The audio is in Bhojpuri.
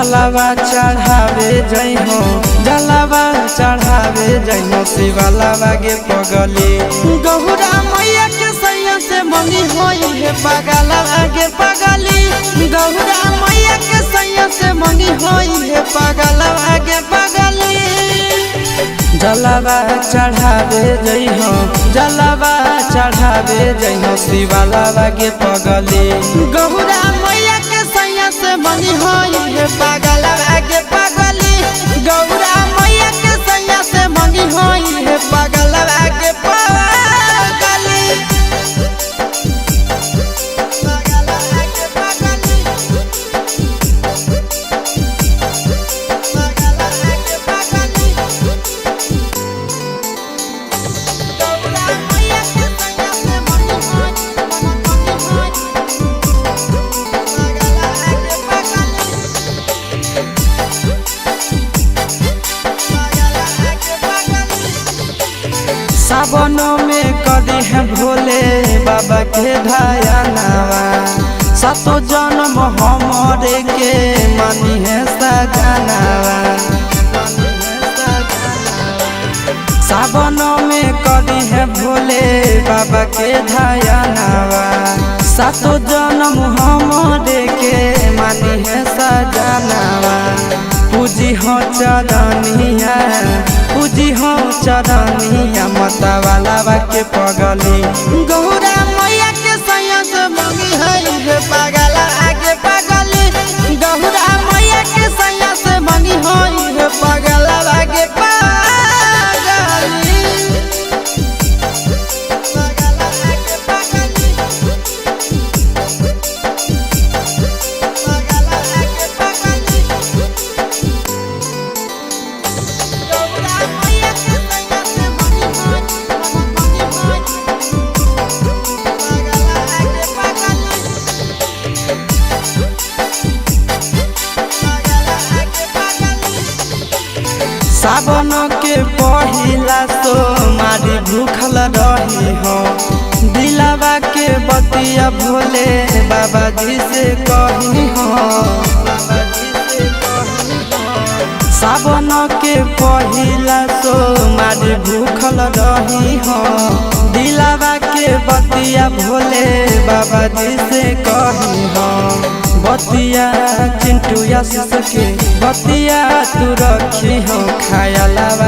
जलावा चढ़ावे जई हो, जलावा चढ़ावे जई हो शिवालावा गे पगली। गौरा मैया के सैया से मंगी होई है पगलावा गे पगली। गौरा मैया के सैया से मंगी होई है पगलावा गे पगली। जलावा चढ़ावे जई हो, जलावा चढ़ावे जई हो शिवालावा गे पगली। गौरा मैया के सैया से मंगी होई है पगलावा गे पगली। गौरा मैया के सैया से मंगी होई है पगलावा गे पगली। सावन में कदी है भोले बाबा के ढायनावा। सातो जन्म हमरे के मानी है सजनावा। सावन में कदी है भोले बाबा के ढायनावा। सातो जन्म हमरे के मानी है सजनावा। पूजी हो चरनिया, पूजी हो चरनिया मतवालावा के पगली। गौरा मैया के सैया से मंगी है पगलावा गे पगली। गौरा मैया के सैया से मंगी है पगलावा गे पगली। सावन के पहिला सोमारी भूखल रही हो। दिलावा के बतिया भोले बाबा जी से कही हो। सावन के पहिला सोमारी भूखल रही हो। दिलावा के बतिया भोले बाबा जी से कही हो। बतिया चिंटू आशीष के बतिया तू रखी हो खाया लावा